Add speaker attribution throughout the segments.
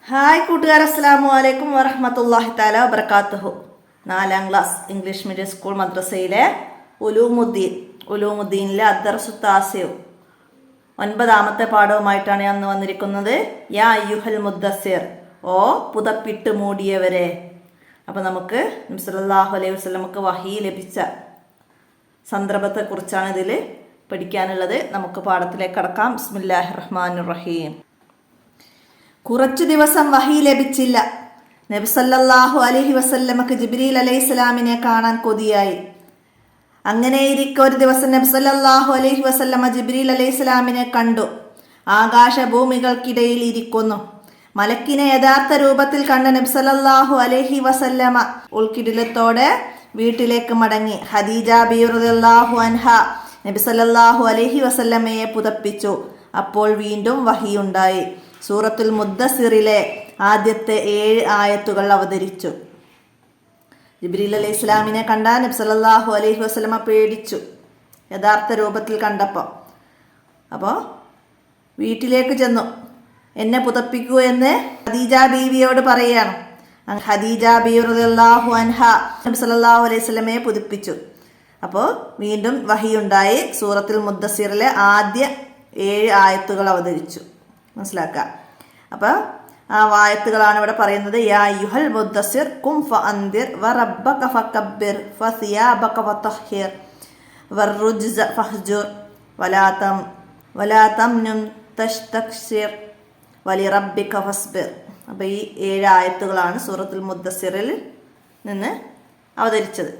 Speaker 1: Hi കൂട്ടുകാർ, അസ്സലാമു അലൈക്കും വറഹ്മത്തുള്ളാഹി തആല വബറകാതുഹു. 4ാം ക്ലാസ് ഇംഗ്ലീഷ് മീഡിയം സ്കൂൾ മദ്രസയിലെ ഉലൂമുദ്ദീനിലെ അദ്ദർസു താസിഉ 9ാമത്തെ പാഠവുമായിട്ടാണ് ഞാൻ അന്ന് വന്നിരിക്കുന്നത്. യാ അയ്യുഹൽ മുദ്ദസ്സിർ, ഓ പുതപ്പിട്ട് മൂടിയവരെ. അപ്പോൾ നമുക്ക് നബി സല്ലല്ലാഹു അലൈഹി വസല്ലമക്ക് വഹി ലഭിച്ച സന്ദർഭത്തെക്കുറിച്ചാണ് ഇതിൽ പഠിക്കാനുള്ളത്. നമുക്ക് പാഠത്തിലേക്ക് കടക്കാം. ബിസ്മില്ലാഹിർ റഹ്മാനിർ റഹീം. കുറച്ചു ദിവസം വഹി ലഭിച്ചില്ല. നബി സല്ലല്ലാഹു അലൈഹി വസല്ലമക്ക് ജിബ്രീൽ അലൈഹിസ്സലാമിനെ കാണാൻ കൊതിയായി. അങ്ങനെയിരിക്കെ ഒരു ദിവസം നബി സല്ലല്ലാഹു അലൈഹി വസല്ലമ ജിബ്രീൽ അലൈഹിസ്സലാമിനെ കണ്ടു. ആകാശഭൂമികൾക്കിടയിൽ ഇരിക്കുന്നു. മലക്കിനെ യഥാർത്ഥ രൂപത്തിൽ കണ്ട നബി സല്ലല്ലാഹു അലൈഹി വസല്ലമ ഉൾക്കിടിലത്തോടെ വീട്ടിലേക്ക് മടങ്ങി. ഖദീജ ബീവി റളിയല്ലാഹു അൻഹ നബി സല്ലല്ലാഹു അലൈഹി വസല്ലമയെ പുതപ്പിച്ചു. അപ്പോൾ വീണ്ടും വഹിയുണ്ടായി. സൂറത്തുൽ മുദ്ദസ്സിറിലെ ആദ്യത്തെ 7 ആയത്തുകൾ അവതരിച്ചു. ജിബ്രീൽ അലൈഹി ഇസ്ലാമിനെ കണ്ട നബി സല്ലല്ലാഹു അലൈഹി വസല്ലമ പേടിച്ചു, യഥാർത്ഥ രൂപത്തിൽ കണ്ടപ്പോൾ. അപ്പോൾ വീട്ടിലേക്ക് ചെന്നു. എന്നെ പുതപ്പിക്കൂ എന്ന് ഖദീജ ബീവിയോട് പറയുകയാണ്. ഖദീജ ബീവി റളിയല്ലാഹു അൻഹ നബി സല്ലല്ലാഹു അലൈഹി വസല്ലമയെ പുതപ്പിച്ചു. അപ്പോൾ വീണ്ടും വഹിയുണ്ടായി. സൂറത്തുൽ മുദ്ദസ്സിറിലെ ആദ്യ 7 ആയത്തുകൾ അവതരിച്ചു. മനസ്സിലാക്കാം. അപ്പോൾ ആ ആയത്തുകളാണ് ഇവിടെ പറയുന്നത്. യാ അയ്യുഹൽ മുദ്ദസ്സിർ ഖും ഫഅൻദിർ വറബ്ബക ഫകബ്ബിർ ഫസിയാബക ഫതഹിർ വറുജ്സ ഫഹ്ജുർ വലാ തംനുൻ തസ്തക്സിർ വലിറബ്ബിക ഫസ്ബിർ. അപ്പോൾ ഈ 7 ആയത്തുകളാണ് സൂറത്തുൽ മുദ്ദസ്സിറിൽ നിന്ന് അവതരിച്ചത്.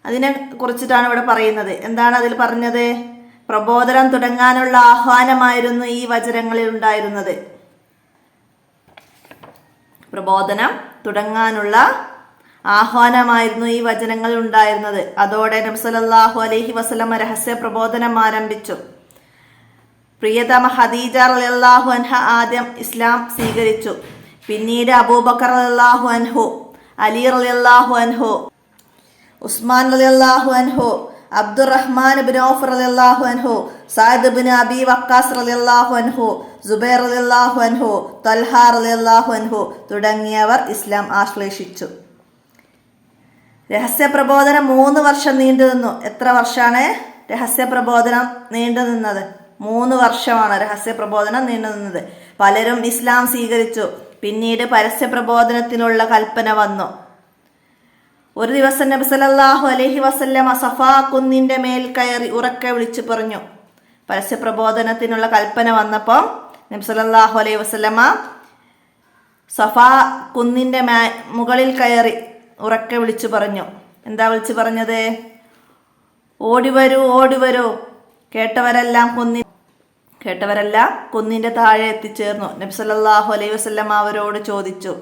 Speaker 1: അതിനെ കുറിച്ചിട്ടാണ് ഇവിടെ പറയുന്നത്. എന്താണ് അതിൽ പറഞ്ഞത്? പ്രബോധനം തുടങ്ങാനുള്ള ആഹ്വാനമായിരുന്നു ഈ വചനങ്ങളിൽ ഉണ്ടായിരുന്നത്. പ്രബോധനം തുടങ്ങാനുള്ള ആഹ്വാനമായിരുന്നു ഈ വചനങ്ങളിൽ ഉണ്ടായിരുന്നത്. അതോടെ നബി സല്ലല്ലാഹു അലൈഹി വസല്ലമ രഹസ്യ പ്രബോധനം ആരംഭിച്ചു. പ്രിയതമ ഖദീജ റളിയല്ലാഹു അൻഹ ആദ്യം ഇസ്ലാം സ്വീകരിച്ചു. പിന്നീട് അബൂബക്കർ റളിയല്ലാഹു അൻഹു, അലി റളിയല്ലാഹു അൻഹു, ഉസ്മാൻ റളിയല്ലാഹു അൻഹു, അബ്ദുറഹ്മാൻ ഇബ്നു ഔഫ് റളിയല്ലാഹു അൻഹു, സഅദ് ഇബ്നു അബി വഖാസ് റളിയല്ലാഹു അൻഹു, സുബൈർ റളിയല്ലാഹു അൻഹു, തൽഹ റളിയല്ലാഹു അൻഹു തുടങ്ങിയവർ ഇസ്ലാം ആശ്ലേഷിച്ചു. രഹസ്യ പ്രബോധനം 3 വർഷം നീണ്ടു നിന്നു. എത്ര വർഷമാണ് രഹസ്യ പ്രബോധനം നീണ്ടു നിന്നത്? 3 വർഷമാണ് രഹസ്യ പ്രബോധനം നീണ്ടു നിന്നത്. പലരും ഇസ്ലാം സ്വീകരിച്ചു. പിന്നീട് പരസ്യ പ്രബോധനത്തിനുള്ള കൽപ്പന വന്നു. ഒരു ദിവസം നബി സല്ലല്ലാഹു അലൈഹി വസല്ലമ സഫാ കുന്നിന്റെ മേൽ കയറി ഉറക്കെ വിളിച്ചു പറഞ്ഞു. പരസ്യ പ്രബോധനത്തിനുള്ള കൽപ്പന വന്നപ്പോൾ നബി സല്ലല്ലാഹു അലൈഹി വസല്ലമ സഫാ കുന്നിന്റെ മുകളിൽ കയറി ഉറക്കെ വിളിച്ചു പറഞ്ഞു. എന്താ വിളിച്ചു പറഞ്ഞത്? ഓടിവരൂ, ഓടിവരൂ. കേട്ടവരെല്ലാം കുന്നിന്റെ താഴെ എത്തിച്ചേർന്നു. നബി സല്ലല്ലാഹു അലൈഹി വസല്ലമ അവരോട് ചോദിച്ചു,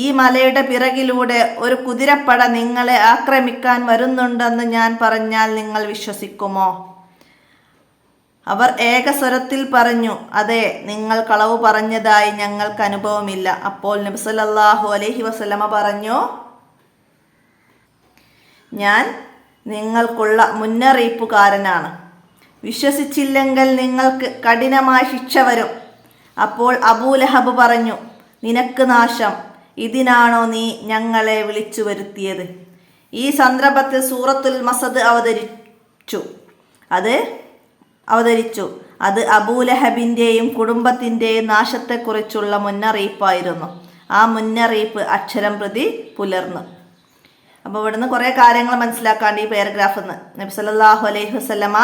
Speaker 1: ഈ മലയുടെ പിറകിലൂടെ ഒരു കുതിരപ്പട നിങ്ങളെ ആക്രമിക്കാൻ വരുന്നുണ്ടെന്ന് ഞാൻ പറഞ്ഞാൽ നിങ്ങൾ വിശ്വസിക്കുമോ? അവർ ഏകസ്വരത്തിൽ പറഞ്ഞു, അതെ, നിങ്ങൾ കളവ് പറഞ്ഞതായി ഞങ്ങൾക്ക് അനുഭവമില്ല. അപ്പോൾ നബി സല്ലല്ലാഹു അലൈഹി വസല്ലമ പറഞ്ഞു, ഞാൻ നിങ്ങൾക്കുള്ള മുന്നറിയിപ്പുകാരനാണ്. വിശ്വസിച്ചില്ലെങ്കിൽ നിങ്ങൾക്ക് കഠിനമായ ശിക്ഷ വരും. അപ്പോൾ അബൂലഹബ് പറഞ്ഞു, നിനക്ക് നാശം, ഇതിനാണോ നീ ഞങ്ങളെ വിളിച്ചു വരുത്തിയത്? ഈ സന്ദർഭത്തിൽ സൂറത്തുൽ മസദ് അവതരിച്ചു. അത് അബൂലഹബിൻ്റെയും കുടുംബത്തിൻ്റെയും നാശത്തെക്കുറിച്ചുള്ള മുന്നറിയിപ്പായിരുന്നു. ആ മുന്നറിയിപ്പ് അക്ഷരം പ്രതി പുലർന്നു. അപ്പോൾ ഇവിടുന്ന് കുറേ കാര്യങ്ങൾ മനസ്സിലാക്കാണ്ട് ഈ പാരഗ്രാഫിൽ നിന്ന്. നബി സല്ലല്ലാഹു അലൈഹി വസല്ലമ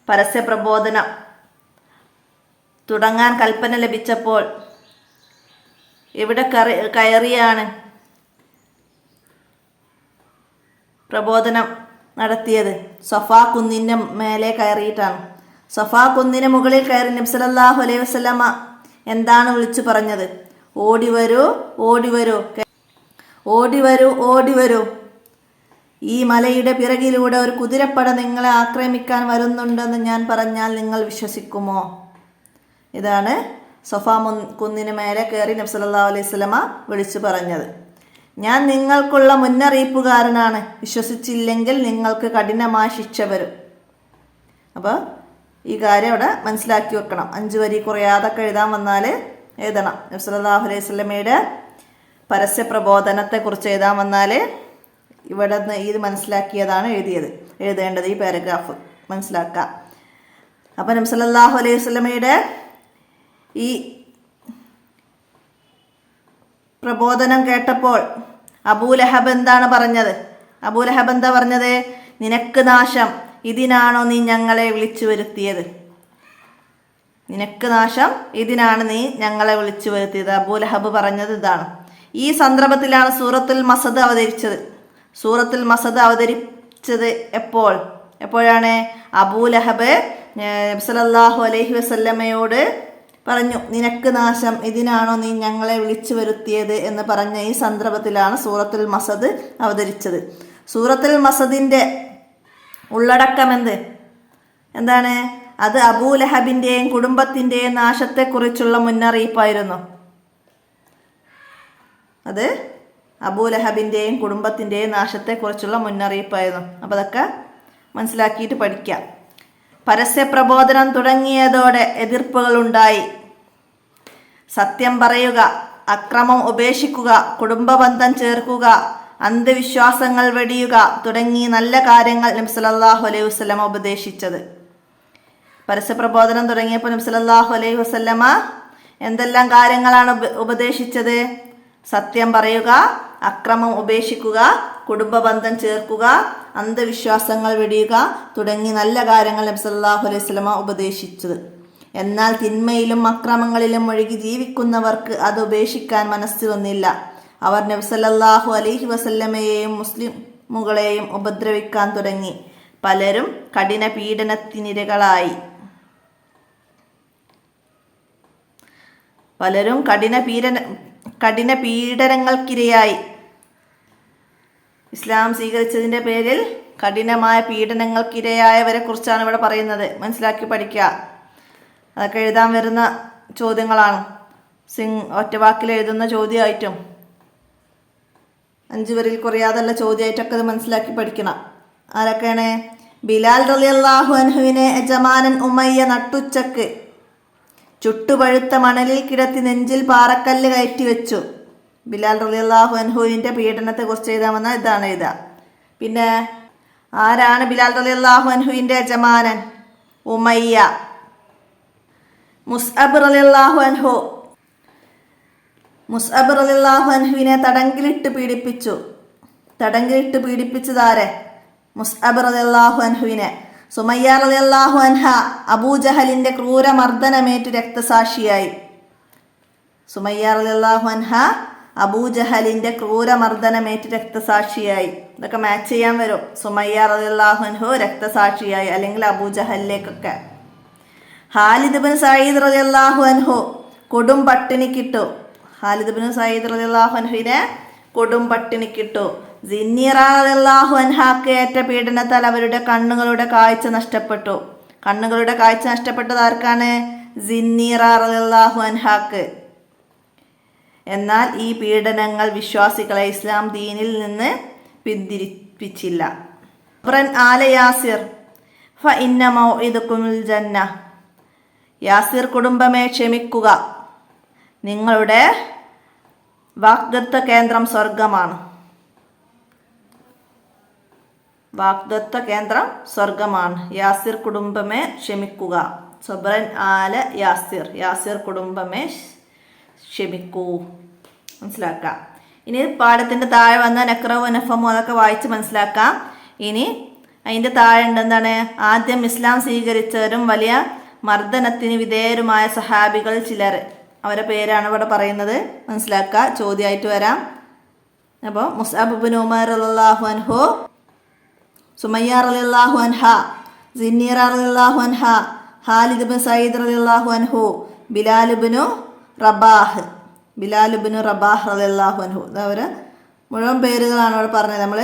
Speaker 1: പരസ്യ പ്രബോധനം തുടങ്ങാൻ കൽപ്പന ലഭിച്ചപ്പോൾ എവിടെ കയറിയാണ് പ്രബോധനം നടത്തിയത്? സഫാ കുന്നിൻ്റെ മേലെ കയറിയിട്ടാണ്. സഫാ കുന്നിന് മുകളിൽ കയറി നബി സല്ലല്ലാഹു അലൈഹി വസല്ലമ എന്താണ് വിളിച്ചു പറഞ്ഞത്? ഓടിവരൂ, ഓടിവരൂ, ഓടിവരൂ, ഓടിവരൂ. ഈ മലയുടെ പിറകിലൂടെ ഒരു കുതിരപ്പട നിങ്ങളെ ആക്രമിക്കാൻ വരുന്നുണ്ടെന്ന് ഞാൻ പറഞ്ഞാൽ നിങ്ങൾ വിശ്വസിക്കുമോ? ഇതാണ് സഫാ കുന്നിന് മേലെ കയറി നബി സല്ലല്ലാഹു അലൈഹി വസല്ലമ വിളിച്ചു പറഞ്ഞത്. ഞാൻ നിങ്ങൾക്കുള്ള മുന്നറിയിപ്പുകാരനാണ്. വിശ്വസിച്ചില്ലെങ്കിൽ നിങ്ങൾക്ക് കഠിനമായ ശിക്ഷ വരും. അപ്പോൾ ഈ കാര്യം അവിടെ മനസ്സിലാക്കി വെക്കണം. 5 വരി കുറയാതൊക്കെ എഴുതാൻ വന്നാൽ എഴുതണം. നബി സല്ലല്ലാഹു അലൈഹി വസല്ലമയുടെ പരസ്യ പ്രബോധനത്തെക്കുറിച്ച് എഴുതാൻ വന്നാൽ ഇവിടെ നിന്ന് ഇത് മനസ്സിലാക്കിയതാണ് എഴുതേണ്ടത്. ഈ പാരഗ്രാഫ് മനസ്സിലാക്കാം. അപ്പം നബി സല്ലല്ലാഹു അലൈഹി വസല്ലമയുടെ ഈ പ്രബോധനം കേട്ടപ്പോൾ അബൂലഹബ് എന്താണ് പറഞ്ഞത്? അബൂലഹബ് എന്താ പറഞ്ഞത്? നിനക്ക് നാശം, ഇതിനാണോ നീ ഞങ്ങളെ വിളിച്ചു വരുത്തിയത്? നിനക്ക് നാശം, ഇതിനാണ് നീ ഞങ്ങളെ വിളിച്ചു വരുത്തിയത്. അബൂലഹബ് പറഞ്ഞത് ഇതാണ്. ഈ സന്ദർഭത്തിലാണ് സൂറത്തുൽ മസദ് അവതരിച്ചത്. സൂറത്തുൽ മസദ് അവതരിച്ചത് എപ്പോഴാണ്? അബൂലഹബ് നബി സല്ലല്ലാഹു അലൈഹി വസല്ലമയോട് പറഞ്ഞു, നിനക്ക് നാശം, ഇതിനാണോ നീ ഞങ്ങളെ വിളിച്ചു വരുത്തിയത് എന്ന് പറഞ്ഞ ഈ സന്ദർഭത്തിലാണ് സൂറത്തുൽ മസദ് അവതരിച്ചത്. സൂറത്തുൽ മസദിന്റെ ഉള്ളടക്കം എന്താണ്? അത് അബൂലഹബിന്റെയും കുടുംബത്തിന്റെയും നാശത്തെക്കുറിച്ചുള്ള മുന്നറിയിപ്പായിരുന്നു. അത് അബൂലഹബിന്റെയും കുടുംബത്തിന്റെയും നാശത്തെക്കുറിച്ചുള്ള മുന്നറിയിപ്പായിരുന്നു. അപ്പോൾ അതൊക്കെ മനസ്സിലാക്കിയിട്ട് പഠിക്കാം. പരസ്യപ്രബോധനം തുടങ്ങിയതോടെ എതിർപ്പുകളുണ്ടായി. സത്യം പറയുക, അക്രമം ഉപേക്ഷിക്കുക, കുടുംബബന്ധം ചേർക്കുക, അന്ധവിശ്വാസങ്ങൾ വെടിയുക തുടങ്ങി നല്ല കാര്യങ്ങൾ നബി സല്ലല്ലാഹു അലൈഹി വസല്ലമ ഉപദേശിച്ചത്. പരസ്യപ്രബോധനം തുടങ്ങിയപ്പോൾ നബി സല്ലല്ലാഹു അലൈഹി വസല്ലമ എന്തെല്ലാം കാര്യങ്ങളാണ് ഉപദേശിച്ചത്? സത്യം പറയുക, അക്രമം ഉപേക്ഷിക്കുക, കുടുംബബന്ധം ചേർക്കുക, അന്ധവിശ്വാസങ്ങൾ വെടിയുക തുടങ്ങി നല്ല കാര്യങ്ങൾ നബി സല്ലല്ലാഹു അലൈഹി വസല്ലമ ഉപദേശിച്ചത്. എന്നാൽ തിന്മയിലും അക്രമങ്ങളിലും മുഴുകി ജീവിക്കുന്നവർക്ക് അത് ഉപേക്ഷിക്കാൻ മനസ്സ് വന്നില്ല. അവർ നബി സല്ലല്ലാഹു അലൈഹി വസല്ലമയെയും മുസ്ലിമുകളെയും ഉപദ്രവിക്കാൻ തുടങ്ങി. പലരും കഠിന പീഡനത്തിനിരകളായി. കഠിന പീഡനങ്ങൾക്കിരയായി. ഇസ്ലാം സ്വീകരിച്ചതിൻ്റെ പേരിൽ കഠിനമായ പീഡനങ്ങൾക്കിരയായവരെ കുറിച്ചാണ് ഇവിടെ പറയുന്നത്. മനസ്സിലാക്കി പഠിക്കുക. അതൊക്കെ എഴുതാൻ വരുന്ന ചോദ്യങ്ങളാണ്. ഒറ്റവാക്കിൽ എഴുതുന്ന ചോദ്യമായിട്ടും 5 വരിയിൽ കുറയാതല്ല ചോദ്യമായിട്ടൊക്കെ ഇത് മനസ്സിലാക്കി പഠിക്കണം. ആരൊക്കെയാണ്? ബിലാൽ റളിയല്ലാഹു അൻഹുവിനെ യജമാനൻ ഉമയ്യ നട്ടുച്ചക്ക് ചുട്ടുപഴുത്ത മണലിൽ കിടത്തി നെഞ്ചിൽ പാറക്കല്ല് കയറ്റി വെച്ചു. ബിലാൽ റളിയല്ലാഹു അൻഹുവിൻ്റെ പീഡനത്തെ കുറിച്ച് എഴുതാമെന്ന ഇതാണ് എഴുതുക. പിന്നെ ആരാണ് ബിലാൽ റളിയല്ലാഹു അൻഹുവിൻ്റെ യജമാനൻ? ഉമയ്യ. മുസ്അബ് റളിയല്ലാഹു അൻഹുവിനെ തടങ്കിലിട്ട് പീഡിപ്പിച്ചതാരെ? മുസ്അബ് റളിയല്ലാഹു അൻഹുവിനെ. സുമയ്യ റളിയല്ലാഹു അൻഹ അബൂജഹലിന്റെ ക്രൂരമർദ്ദനമേറ്റ് രക്തസാക്ഷിയായി. സുമയ്യ റളിയല്ലാഹു അൻഹ അബൂജഹലിന്റെ ക്രൂരമർദ്ദനമേറ്റ് രക്തസാക്ഷിയായി. ഇതൊക്കെ മാച്ച് ചെയ്യാൻ വരും. സുമയ്യ റളിയല്ലാഹു അൻഹു രക്തസാക്ഷിയായി, അല്ലെങ്കിൽ അബൂജഹലിലേക്കൊക്കെ. ഖാലിദ് ബിൻ സഈദ് റളിയല്ലാഹു അൻഹു കൊടും പട്ടിണിക്കിട്ടു. ഖാലിദ് ബിൻ സഈദ് റളിയല്ലാഹു അൻഹുവിനെ കൊടും പട്ടിണിക്കിട്ടു. സിന്നീറ റളിയല്ലാഹു അൻഹാക്ക് ഏറ്റ പീഡനത്താൽ അവരുടെ കണ്ണുകളുടെ കാഴ്ച നഷ്ടപ്പെട്ടു. കണ്ണുകളുടെ കാഴ്ച നഷ്ടപ്പെട്ടത് ആർക്കാണ്? സിന്നീറ റളിയല്ലാഹു അൻഹാക്ക്. എന്നാൽ ഈ പീഡനങ്ങൾ വിശ്വാസികളെ ഇസ്ലാം ദീനിൽ നിന്ന് പിന്തിരിപ്പിച്ചില്ല. ആല യാസിർ ഫഇന്ന മൗഇദകുമുൽ ജന്ന. യാസിർ കുടുംബമേ ക്ഷമിക്കുക, നിങ്ങളുടെ വാഗ്ദത്ത കേന്ദ്രം സ്വർഗമാണ്. വാഗ്ദത്ത കേന്ദ്രം സ്വർഗമാണ്. യാസിർ കുടുംബമേ ക്ഷമിക്കുക. സബ്രൻ ആല യാസിർ. യാസിർ കുടുംബമേ ക്ഷമിക്കൂ. മനസ്സിലാക്കാം. ഇനി പാഠത്തിൻ്റെ താഴെ വന്ന നക്റവും നഫമും അതൊക്കെ വായിച്ച് മനസ്സിലാക്കാം. ഇനി അതിൻ്റെ താഴെ ഉണ്ട് എന്താണ്? ആദ്യം ഇസ്ലാം സ്വീകരിച്ചവരും വലിയ മർദ്ദനത്തിന് വിധേയരുമായ സഹാബികൾ ചിലർ. അവരുടെ പേരാണ് ഇവിടെ പറയുന്നത്. മനസ്സിലാക്കുക. ചോദ്യമായിട്ട് വരാം. അപ്പോൾ മുസ്അബ് ഇബ്നു ഉമർ റളിയല്ലാഹു അൻഹു, സുമയ്യ റളിയല്ലാഹു അൻഹ, സിന്നീറ റളിയല്ലാഹു അൻഹ, ഖാലിദ് ബിൻ സഈദ് റളിയല്ലാഹു അൻഹു, ബിലാൽ ഇബ്നു റബാഹ് റളിയല്ലാഹു അൻഹു. അവര് മുഴുവൻ പേരുകളാണ് അവിടെ പറഞ്ഞത്. നമ്മൾ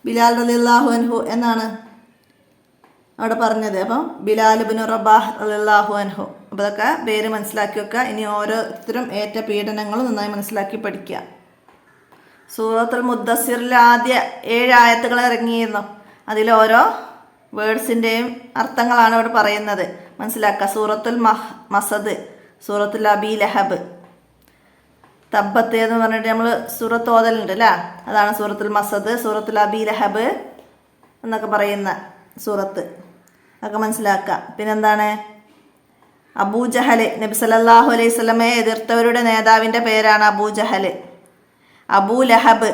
Speaker 1: ബിലാൽ റളിയല്ലാഹു അൻഹു എന്നാണ് അവിടെ പറഞ്ഞത്. അപ്പം ബിലാൽ ഇബ്നു റബാഹ് റളിയല്ലാഹു അൻഹു. അപ്പോൾ അതൊക്കെ പേര് മനസ്സിലാക്കി വെക്കുക. ഇനി ഓരോരുത്തരും ഏറ്റ പീഡനങ്ങളും നന്നായി മനസ്സിലാക്കി പഠിക്കുക. സൂറത്തുൽ മുദ്ദസ്സിറിൽ ആദ്യ 7 ആയത്തുകൾ ഇറങ്ങിയിരുന്നു. അതിൽ ഓരോ വേർഡ്സിൻ്റെയും അർത്ഥങ്ങളാണ് ഇവിടെ പറയുന്നത്. മനസ്സിലാക്കുക. സൂറത്തുൽ മസദ്, സൂറത്തുൽ അബീ ലഹബ്. തബ്ബത്ത് എന്ന് പറഞ്ഞിട്ട് നമ്മൾ സൂറത്ത് ഓതലുണ്ട് അല്ലേ, അതാണ് സൂറത്തുൽ മസദ്, സൂറത്തുൽ അബീ ലഹബ് എന്നൊക്കെ പറയുന്ന സൂറത്ത്. അതൊക്കെ മനസ്സിലാക്കുക. പിന്നെന്താണ്, അബൂജഹൽ, നബി സല്ലല്ലാഹു അലൈഹി വസല്ലമയെ എതിർത്തവരുടെ നേതാവിൻ്റെ പേരാണ് അബൂജഹൽ. അബൂ ലഹബ്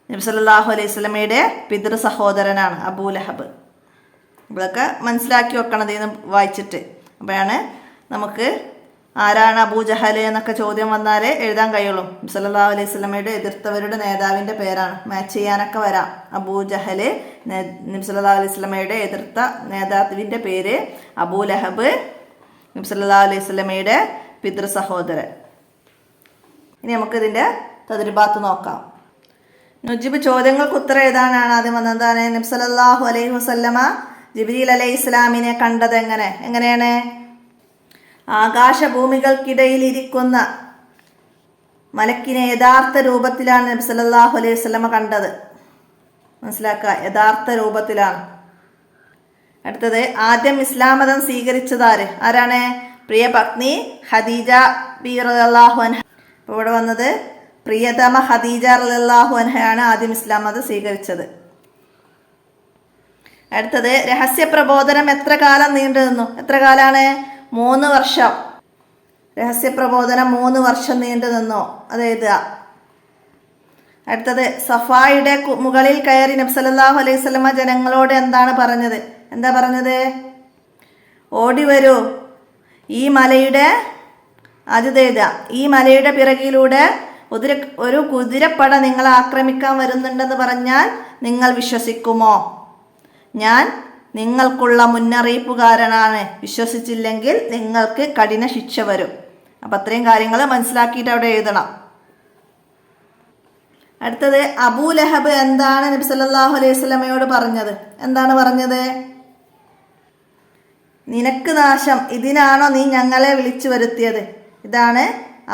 Speaker 1: നബി സല്ലല്ലാഹു അലൈഹി വസല്ലമയുടെ പിതൃ സഹോദരനാണ് അബൂ ലഹബ്. ഇതൊക്കെ മനസ്സിലാക്കി വെക്കണം ഇതിന്ന് വായിച്ചിട്ട്. അപ്പോഴാണ് നമുക്ക് ആരാണ് അബൂജഹൽ എന്നൊക്കെ ചോദ്യം വന്നാൽ എഴുതാൻ കഴിയുള്ളൂ. നബി സല്ലല്ലാഹു അലൈഹി വസല്ലമയുടെ എതിർത്തവരുടെ നേതാവിൻ്റെ പേരാണ്. മാച്ച് ചെയ്യാനൊക്കെ വരാം. അബൂജഹൽ, നബി സല്ലല്ലാഹു അലൈഹി വസല്ലമയുടെ എതിർത്ത നേതാവിൻ്റെ പേര് അബൂ ലഹബ്, നബി സല്ലല്ലാഹു അലൈഹി വസല്ലമയുടെ പിതൃ സഹോദരൻ. ഇനി നമുക്കിതിൻ്റെ തദ്രിബാത്ത് നോക്കാം. നുജിബ് ചോദ്യങ്ങൾക്ക് ഉത്തരം എഴുതാനാണ് ആദ്യം വന്നത്. എന്താണ്, നബി സല്ലല്ലാഹു അലൈഹി വസല്ലമ ജിബ്രീൽ അലൈഹി ഇസ്ലാമിനെ കണ്ടത് എങ്ങനെയാണ്? ആകാശഭൂമികൾക്കിടയിൽ ഇരിക്കുന്ന മലക്കിനെ യഥാർത്ഥ രൂപത്തിലാണ് നബി സല്ലല്ലാഹു അലൈഹി വസല്ലമ കണ്ടത്. മനസ്സിലാക്കുക, യഥാർത്ഥ രൂപത്തിലാണ്. അടുത്തത്, ആദ്യം ഇസ്ലാം മതം സ്വീകരിച്ചതാര്? ആരാണ്? പ്രിയ പത്നി ഖദീജ റളിയല്ലാഹു അൻഹ. ഇപ്പോൾ ഇവിടെ വന്നത് പ്രിയതമ ഖദീജ റളിയല്ലാഹു അൻഹയാണ് ആദ്യം ഇസ്ലാം മതം സ്വീകരിച്ചത്. അടുത്തത്, രഹസ്യ പ്രബോധനം എത്ര കാലം നീണ്ടു നിന്നു? എത്ര കാലാണ്? 3 വർഷം. രഹസ്യ പ്രബോധനം 3 വർഷം നീണ്ടു നിന്നു. അത് എഴുതുക. അടുത്തത്, സഫായുടെ മുകളിൽ കയറി നബി സല്ലല്ലാഹു അലൈഹി വസല്ലമ ജനങ്ങളോട് എന്താണ് പറഞ്ഞത്? എന്താ പറഞ്ഞത്? ഓടി വരൂ, ഈ മലയുടെ ഈ മലയുടെ പിറകിലൂടെ ഒരു കുതിരപ്പട നിങ്ങളെ ആക്രമിക്കാൻ വരുന്നുണ്ടെന്ന് പറഞ്ഞാൽ നിങ്ങൾ വിശ്വസിക്കുമോ? ഞാൻ നിങ്ങൾക്കുള്ള മുന്നറിയിപ്പുകാരനാണ്. വിശ്വസിച്ചില്ലെങ്കിൽ നിങ്ങൾക്ക് കഠിന ശിക്ഷ വരും. അപ്പം അത്രയും കാര്യങ്ങൾ മനസ്സിലാക്കിയിട്ട് അവിടെ എഴുതണം. അടുത്തത്, അബൂ ലഹബ് എന്താണ് നബി സല്ലല്ലാഹു അലൈഹി വസല്ലമയോട് പറഞ്ഞത്? എന്താണ് പറഞ്ഞത്? നിനക്ക് നാശം, ഇതിനാണോ നീ ഞങ്ങളെ വിളിച്ചു വരുത്തിയത്? ഇതാണ്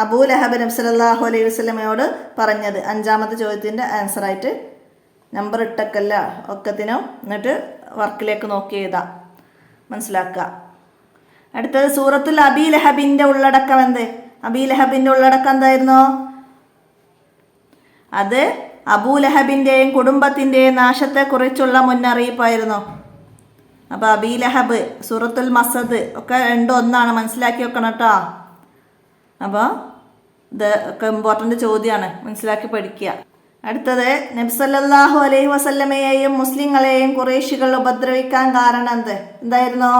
Speaker 1: അബൂ ലഹബ് നബി സല്ലല്ലാഹു അലൈഹി വസല്ലമയോട് പറഞ്ഞത്. 5ാമത്തെ ചോദ്യത്തിൻ്റെ ആൻസറായിട്ട് നമ്പർ ഇട്ടക്കല്ല ഒക്കത്തിനും, എന്നിട്ട് വർക്കിലേക്ക് നോക്കി എഴുതാം. മനസ്സിലാക്കുക. അടുത്തത്, സൂറത്തുൽ അബീ ലഹബിൻ്റെ ഉള്ളടക്കം എന്ത്? അബീ ലഹബിൻ്റെ ഉള്ളടക്കം എന്തായിരുന്നു? അത് അബൂ ലഹബിൻ്റെയും കുടുംബത്തിൻ്റെയും നാശത്തെക്കുറിച്ചുള്ള മുന്നറിയിപ്പായിരുന്നു. അപ്പോൾ അബീ ലഹബ്, സൂറത്തുൽ മസദ് ഒക്കെ രണ്ടും ഒന്നാണ്. മനസ്സിലാക്കി വെക്കണം കേട്ടോ. അപ്പോൾ ഇത് ഒക്കെ ഇമ്പോർട്ടൻ്റ് ചോദ്യമാണ്, മനസ്സിലാക്കി പഠിക്കുക. അടുത്തത്, നബി സല്ലല്ലാഹു അലൈഹി വസല്ലമയെയും മുസ്ലിങ്ങളെയും ഖുറൈശികൾ ഉപദ്രവിക്കാൻ കാരണം എന്തായിരുന്നു?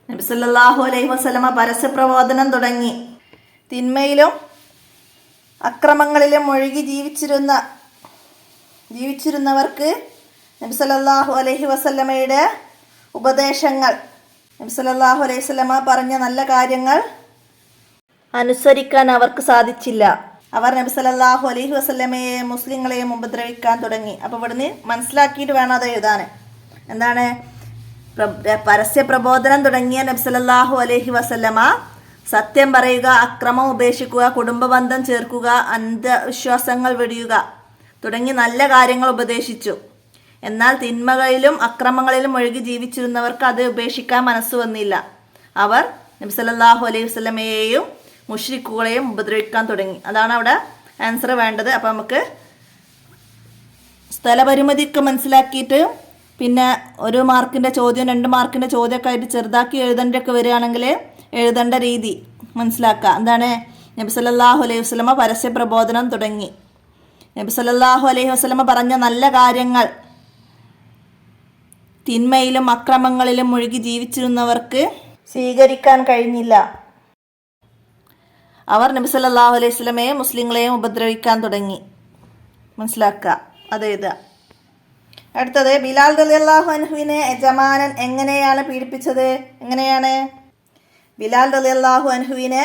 Speaker 1: നബി സല്ലല്ലാഹു അലൈഹി വസല്ലമ പരസ്യപ്രബോധനം തുടങ്ങി. തിന്മയിലും അക്രമങ്ങളിലും മുഴുകി ജീവിച്ചിരുന്നവർക്ക് നബി സല്ലല്ലാഹു അലൈഹി വസല്ലമയുടെ ഉപദേശങ്ങൾ, നബി സല്ലല്ലാഹു അലൈഹി വസല്ലമ പറഞ്ഞ നല്ല കാര്യങ്ങൾ അനുസരിക്കാൻ അവർക്ക് സാധിച്ചില്ല. അവർ നബി സല്ലല്ലാഹു അലൈഹി വസല്ലമയെയും മുസ്ലിങ്ങളെയും ഉപദ്രവിക്കാൻ തുടങ്ങി. അപ്പോൾ ഇവിടുന്ന് മനസ്സിലാക്കിയിട്ട് വേണം അത് എഴുതാൻ. എന്താണ്? പരസ്യ പ്രബോധനം തുടങ്ങിയ നബി സല്ലല്ലാഹു അലൈഹി വസല്ലമ സത്യം പറയുക, അക്രമം ഉപേക്ഷിക്കുക, കുടുംബബന്ധം ചേർക്കുക, അന്ധവിശ്വാസങ്ങൾ വെടിയുക തുടങ്ങി നല്ല കാര്യങ്ങൾ ഉപദേശിച്ചു. എന്നാൽ തിന്മകളിലും അക്രമങ്ങളിലും ഒഴുകി ജീവിച്ചിരുന്നവർക്ക് അത് ഉപേക്ഷിക്കാൻ മനസ്സ് വന്നില്ല. അവർ നബി സല്ലല്ലാഹു അലൈഹി വസല്ലമയെയും മുശ്രിക്കുകളെയും ഉപദ്രവിക്കാൻ തുടങ്ങി. അതാണ് അവിടെ ആൻസർ വേണ്ടത്. അപ്പം നമുക്ക് സ്ഥലപരിമിതിയൊക്കെ മനസ്സിലാക്കിയിട്ട് പിന്നെ 1 മാർക്കിൻ്റെ ചോദ്യം 2 മാർക്കിൻ്റെ ചോദ്യമൊക്കെ ആയിട്ട് ചെറുതാക്കി എഴുതേണ്ടൊക്കെ വരികയാണെങ്കിൽ എഴുതേണ്ട രീതി മനസ്സിലാക്കുക. എന്താണ്? നബി സല്ലല്ലാഹു അലൈഹി വസല്ലമ പരസ്യ പ്രബോധനം തുടങ്ങി. നബി സല്ലല്ലാഹു അലൈഹി വസല്ലമ പറഞ്ഞ നല്ല കാര്യങ്ങൾ തിന്മയിലും അക്രമങ്ങളിലും മുഴുകി ജീവിച്ചിരുന്നവർക്ക് സ്വീകരിക്കാൻ കഴിഞ്ഞില്ല. അവർ നബി സല്ലല്ലാഹു അലൈഹി വസല്ലമയെയും മുസ്ലിങ്ങളെയും ഉപദ്രവിക്കാൻ തുടങ്ങി. മനസ്സിലാക്കുക, അത് എഴുതുക. അടുത്തത്, ബിലാൽ റളിയല്ലാഹു അൻഹുവിനെ യജമാനൻ എങ്ങനെയാണ് പീഡിപ്പിച്ചത്? എങ്ങനെയാണ്? ബിലാൽ റളിയല്ലാഹു അൻഹുവിനെ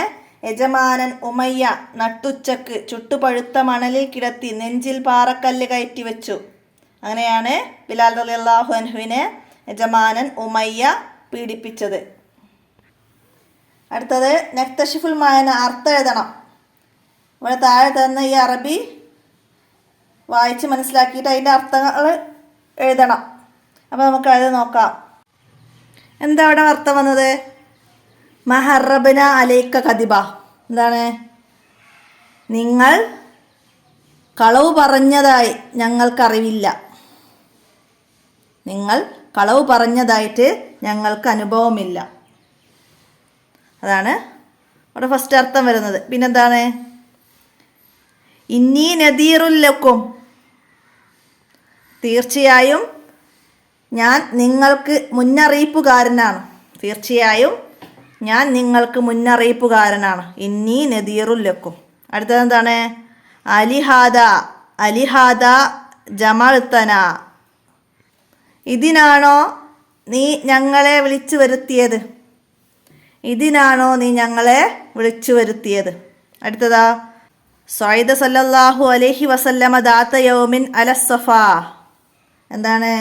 Speaker 1: യജമാനൻ ഉമയ്യ നട്ടുച്ചക്ക് ചുട്ടുപഴുത്ത മണലിൽ കിടത്തി നെഞ്ചിൽ പാറക്കല്ല് കയറ്റി വെച്ചു. അങ്ങനെയാണ് ബിലാൽ റളിയല്ലാഹു അൻഹുവിനെ യജമാനൻ ഉമയ്യ പീഡിപ്പിച്ചത്. അടുത്തത്, നക്തഷിഫുൽ മായന, അർത്ഥം എഴുതണം. ഇവിടെ താഴെ തന്ന ഈ അറബി വായിച്ച് മനസ്സിലാക്കിയിട്ട് അതിൻ്റെ അർത്ഥങ്ങൾ എഴുതണം. അപ്പോൾ നമുക്ക് അത് നോക്കാം. എന്താ അവിടെ അർത്ഥം വന്നത്? മഹറബന അലൈക്ക കദിബ. എന്താണ്? നിങ്ങൾ കളവ് പറഞ്ഞതായി ഞങ്ങൾക്കറിവില്ല. നിങ്ങൾ കളവ് പറഞ്ഞതായിട്ട് ഞങ്ങൾക്ക് അനുഭവമില്ല. അതാണ് അവിടെ ഫസ്റ്റ് അർത്ഥം വരുന്നത്. പിന്നെന്താണ്? ഇന്നി നദീറുല്ലക്കും, തീർച്ചയായും ഞാൻ നിങ്ങൾക്ക് മുന്നറിയിപ്പുകാരനാണ്. തീർച്ചയായും ഞാൻ നിങ്ങൾക്ക് മുന്നറിയിപ്പുകാരനാണ്. ഇന്നി നദീറുല്ലക്കും. അടുത്തത് എന്താണ്? അലിഹാദ. അലിഹാദ ജമഅ്തന. ഇതിനാണോ നീ ഞങ്ങളെ വിളിച്ചു വരുത്തിയത്? ഇതിനാണോ നീ ഞങ്ങളെ വിളിച്ചു വരുത്തിയത്? അടുത്തതാ, സയ്യിദ് സല്ലല്ലാഹു അലൈഹി വസല്ലമ ദാത്ത യൗമിൻ അലസ്സഫ. എന്താണ്?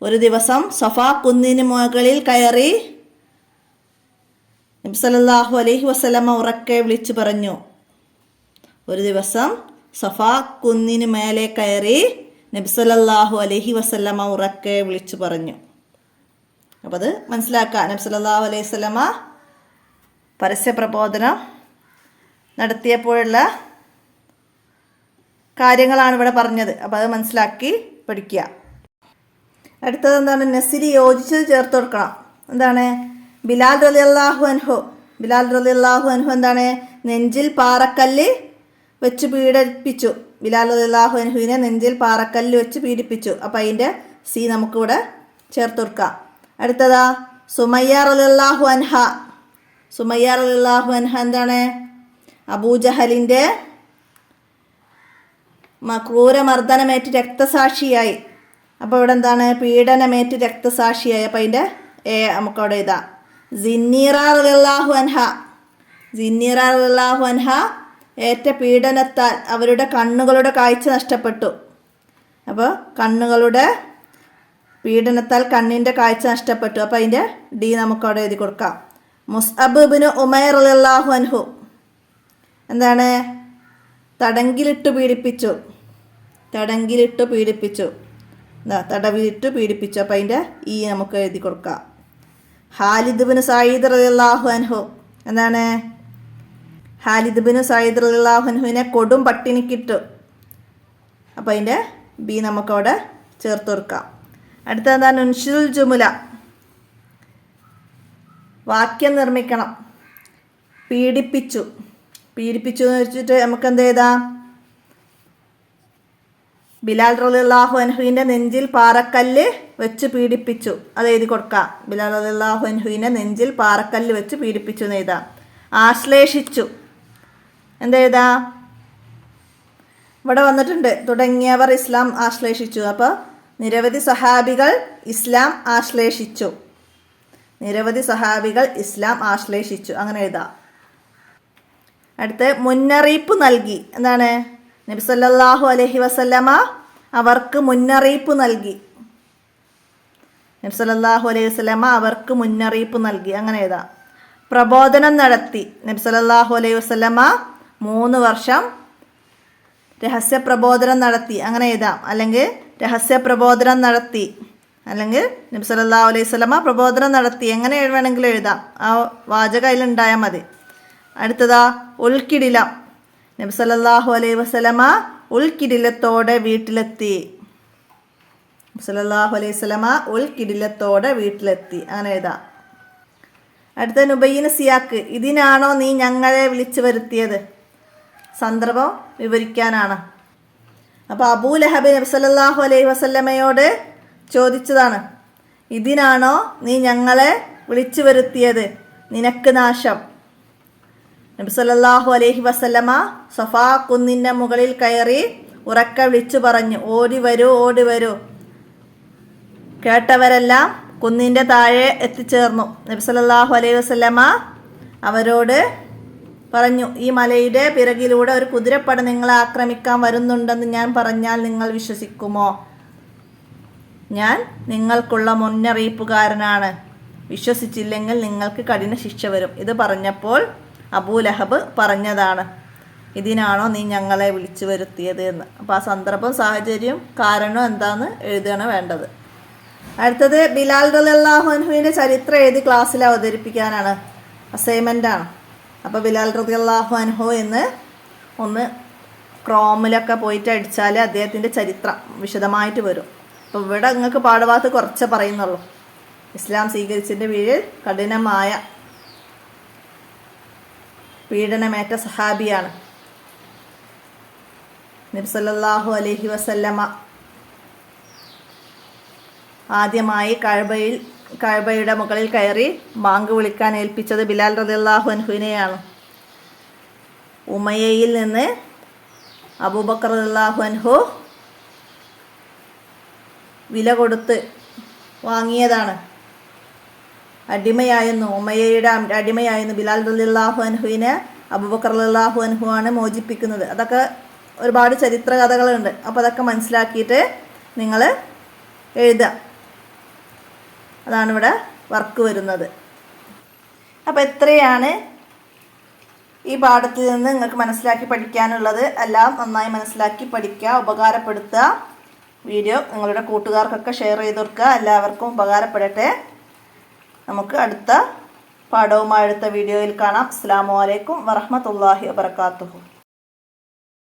Speaker 1: ഒരു ദിവസം സഫാ കുന്നിന് മുകളിൽ കയറി നബി സല്ലല്ലാഹു അലൈഹി വസല്ലമ ഉറക്കെ വിളിച്ചു പറഞ്ഞു. ഒരു ദിവസം സഫാ കുന്നിന് മേലെ കയറി നബി സല്ലല്ലാഹു അലൈഹി വസല്ലമ ഉറക്കെ വിളിച്ചു പറഞ്ഞു. അപ്പോൾ അത് മനസ്സിലാക്കുക. നബി സല്ലല്ലാഹു അലൈഹി വസല്ലമ പരസ്യ പ്രബോധനം നടത്തിയപ്പോഴുള്ള കാര്യങ്ങളാണ് ഇവിടെ പറഞ്ഞത്. അപ്പോൾ അത് മനസ്സിലാക്കി പഠിക്കുക. അടുത്തത് എന്താണ്? നസിരി യോജിച്ചത് ചേർത്ത് കൊടുക്കണം. എന്താണ്? ബിലാൽ റളിയല്ലാഹു അൻഹു. ബിലാൽ റളിയല്ലാഹു അൻഹു എന്താണ്? നെഞ്ചിൽ പാറക്കല്ല് വെച്ച് പീഡിപ്പിച്ചു. ബിലാൽ റളിയല്ലാഹു അൻഹുവിനെ നെഞ്ചിൽ പാറക്കല്ല് വെച്ച് പീഡിപ്പിച്ചു. അപ്പം അതിൻ്റെ സി നമുക്കിവിടെ ചേർത്ത് കൊടുക്കാം. അടുത്തതാ, സുമയ്യ റളിയല്ലാഹു അൻഹ. സുമയ്യ റളിയല്ലാഹു അൻഹ എന്താണ്? അബൂജഹലിൻ്റെ ക്രൂരമർദ്ദനമേറ്റ് രക്തസാക്ഷിയായി. അപ്പോൾ ഇവിടെ എന്താണ്? പീഡനമേറ്റ് രക്തസാക്ഷിയായി. അപ്പോൾ അതിൻ്റെ നമുക്കവിടെ ഇതാ. സിന്നീറ റളിയല്ലാഹു അൻഹ. സിന്നീറ റളിയല്ലാഹു അൻഹ ഏറ്റ പീഡനത്താൽ അവരുടെ കണ്ണുകളുടെ കാഴ്ച നഷ്ടപ്പെട്ടു. അപ്പോൾ കണ്ണുകളുടെ പീഡനത്താൽ കണ്ണിൻ്റെ കാഴ്ച നഷ്ടപ്പെട്ടു. അപ്പോൾ അതിൻ്റെ ഡി നമുക്കവിടെ എഴുതി കൊടുക്കാം. മുസ്അബ് ഇബ്നു ഉമൈർ റളിയല്ലാഹു അൻഹു എന്താണ്? തടങ്കിലിട്ട് പീഡിപ്പിച്ചു. തടങ്കിലിട്ട് പീഡിപ്പിച്ചു. തടവിലിട്ട് പീഡിപ്പിച്ചു. അപ്പം അതിൻ്റെ ഈ നമുക്ക് എഴുതി കൊടുക്കാം. ഖാലിദ് ഇബ്നു സഈദ് റളിയല്ലാഹു അൻഹു എന്താണ്? ഖാലിദ് ഇബ്നു സഈദ് റളിയല്ലാഹു അൻഹുവിനെ കൊടും പട്ടിണിക്കിട്ടു. അപ്പം അതിൻ്റെ ബി നമുക്കവിടെ ചേർത്ത് കൊടുക്കാം. അടുത്ത എന്താണ്? ഉൻഷുൽ ജുമുല. വാക്യം നിർമ്മിക്കണം. പീഡിപ്പിച്ചു. പീഡിപ്പിച്ചു എന്ന് വെച്ചിട്ട് നമുക്ക് എന്ത് ചെയ്താം? ബിലാൽ റളിയല്ലാഹു അൻഹുവിൻ്റെ നെഞ്ചിൽ പാറക്കല്ല് വെച്ച് പീഡിപ്പിച്ചു. അത് എഴുതി കൊടുക്കാം. ബിലാൽ റളിയല്ലാഹു അൻഹുവിൻ്റെ നെഞ്ചിൽ പാറക്കല്ല് വെച്ച് പീഡിപ്പിച്ചു എന്ന് എഴുതാം. ആശ്ലേഷിച്ചു. എന്തെഴുതാ? ഇവിടെ വന്നിട്ടുണ്ട് തുടങ്ങിയവർ ഇസ്ലാം ആശ്ലേഷിച്ചു. അപ്പോൾ നിരവധി സഹാബികൾ ഇസ്ലാം ആശ്ലേഷിച്ചു. നിരവധി സഹാബികൾ ഇസ്ലാം ആശ്ലേഷിച്ചു. അങ്ങനെ എഴുതാം. അടുത്ത് മുന്നറിയിപ്പ് നൽകി. എന്താണ്? നബി സല്ലല്ലാഹു അലൈഹി വസല്ലമ അവർക്ക് മുന്നറിയിപ്പ് നൽകി. നബി സല്ലല്ലാഹു അലൈഹി വസല്ലമ അവർക്ക് മുന്നറിയിപ്പ് നൽകി. അങ്ങനെ എഴുതാം. പ്രബോധനം നടത്തി. നബി സല്ലല്ലാഹു അലൈഹി വസല്ലമ 3 വർഷം രഹസ്യ പ്രബോധനം നടത്തി. അങ്ങനെ എഴുതാം. അല്ലെങ്കിൽ രഹസ്യ പ്രബോധനം നടത്തി. അല്ലെങ്കിൽ നബി സല്ലല്ലാഹു അലൈഹി വസല്ലമ പ്രബോധനം നടത്തി. എങ്ങനെ വേണമെങ്കിലും എഴുതാം. ആ വാചകം അതിലുണ്ടായാൽ മതി. അടുത്തതാ, ഉൾക്കിടിലം. നബി സല്ലല്ലാഹു അലൈഹി വസല്ലമ ഉൾക്കിടിലത്തോടെ വീട്ടിലെത്തി. നബി സല്ലല്ലാഹു അലൈഹി വസല്ലമ ഉൾക്കിടിലത്തോടെ വീട്ടിലെത്തി. അങ്ങനെ എഴുതാം. അടുത്ത നുബയ്യിന് സിയാക്ക്. ഇതിനാണോ നീ ഞങ്ങളെ വിളിച്ചു വരുത്തിയത്? സന്ദർഭം വിവരിക്കാനാണ്. അപ്പോൾ അബൂ ലഹബ് നബി സല്ലല്ലാഹു അലൈഹി വസല്ലമയോട് ചോദിച്ചതാണ്, ഇതിനാണോ നീ ഞങ്ങളെ വിളിച്ചു വരുത്തിയത്? നിനക്ക് നാശം. നബി സല്ലല്ലാഹു അലൈഹി വസല്ലമ സഫാ കുന്നിൻ്റെ മുകളിൽ കയറി ഉറക്കെ വിളിച്ചു പറഞ്ഞു, ഓടി വരൂ, ഓടി വരൂ. കേട്ടവരെല്ലാം കുന്നിൻ്റെ താഴെ എത്തിച്ചേർന്നു. നബി സല്ലല്ലാഹു അലൈഹി വസല്ലമ അവരോട് പറഞ്ഞു, ഈ മലയുടെ പിറകിലൂടെ ഒരു കുതിരപ്പട നിങ്ങളെ ആക്രമിക്കാൻ വരുന്നുണ്ടെന്ന് ഞാൻ പറഞ്ഞാൽ നിങ്ങൾ വിശ്വസിക്കുമോ? ഞാൻ നിങ്ങൾക്കുള്ള മുന്നറിയിപ്പുകാരനാണ്. വിശ്വസിച്ചില്ലെങ്കിൽ നിങ്ങൾക്ക് കഠിന ശിക്ഷ വരും. ഇത് പറഞ്ഞപ്പോൾ അബൂ ലഹബ് പറഞ്ഞതാണ്, ഇതിനാണോ നീ ഞങ്ങളെ വിളിച്ചു വരുത്തിയത് എന്ന്. അപ്പോൾ ആ സന്ദർഭം, സാഹചര്യം, കാരണം എന്താണെന്ന് എഴുതുകയാണ് വേണ്ടത്. അടുത്തത് ബിലാൽ റളിയല്ലാഹു അൻഹുവിൻ്റെ ചരിത്രം എഴുതി ക്ലാസ്സിൽ അവതരിപ്പിക്കാനാണ്, അസൈൻമെൻ്റാണ്. അപ്പോൾ ബിലാൽ റളിയല്ലാഹു അൻഹു എന്ന് ഒന്ന് ക്രോമിലൊക്കെ പോയിട്ട് അടിച്ചാൽ അദ്ദേഹത്തിൻ്റെ ചരിത്രം വിശദമായിട്ട് വരും. അപ്പോൾ ഇവിടെ നിങ്ങൾക്ക് പാഠഭാഗത്ത് കുറച്ചേ പറയുന്നുള്ളൂ. ഇസ്ലാം സ്വീകരിച്ചതിൻ്റെ കീഴിൽ കഠിനമായ പീഡനമേറ്റ സഹാബിയാണ്. നബി സല്ലല്ലാഹു അലൈഹി വസല്ലമ ആദ്യമായി കഅബയുടെ മുകളിൽ കയറി ബാങ്ക് വിളിക്കാൻ ഏൽപ്പിച്ചത് ബിലാൽ റളിയല്ലാഹു അൻഹുവിനെയാണ്. ഉമയ്യയിൽ നിന്ന് അബൂബക്കർ റളിയല്ലാഹു അൻഹു വില കൊടുത്ത് വാങ്ങിയതാണ്. അടിമയായിരുന്നു, ഉമയ്യയുടെ അടിമയായിരുന്നു ബിലാൽ റളിയല്ലാഹു അൻഹുവിനെ അബൂബക്കർ റളിയല്ലാഹു അൻഹു ആണ് മോചിപ്പിക്കുന്നത്. അതൊക്കെ ഒരുപാട് ചരിത്ര കഥകളുണ്ട്. അപ്പോൾ അതൊക്കെ മനസ്സിലാക്കിയിട്ട് നിങ്ങൾ എഴുതുക. അതാണ് ഇവിടെ വർക്ക് വരുന്നത്. അപ്പോൾ ഇത്രയാണ് ഈ പാഠത്തിൽ നിന്ന് നിങ്ങൾക്ക് മനസ്സിലാക്കി പഠിക്കാനുള്ളത്. എല്ലാം നന്നായി മനസ്സിലാക്കി പഠിക്കുക, ഉപകാരപ്പെടുത്തുക. വീഡിയോ നിങ്ങളുടെ കൂട്ടുകാർക്കൊക്കെ ഷെയർ ചെയ്ത് കൊടുക്കുക. എല്ലാവർക്കും ഉപകാരപ്പെടട്ടെ. നമുക്ക് അടുത്ത പാഠവുമായി അടുത്ത വീഡിയോയിൽ കാണാം. അസ്സലാമു അലൈക്കും വറഹ്മത്തുള്ളാഹി വബറകാതുഹു.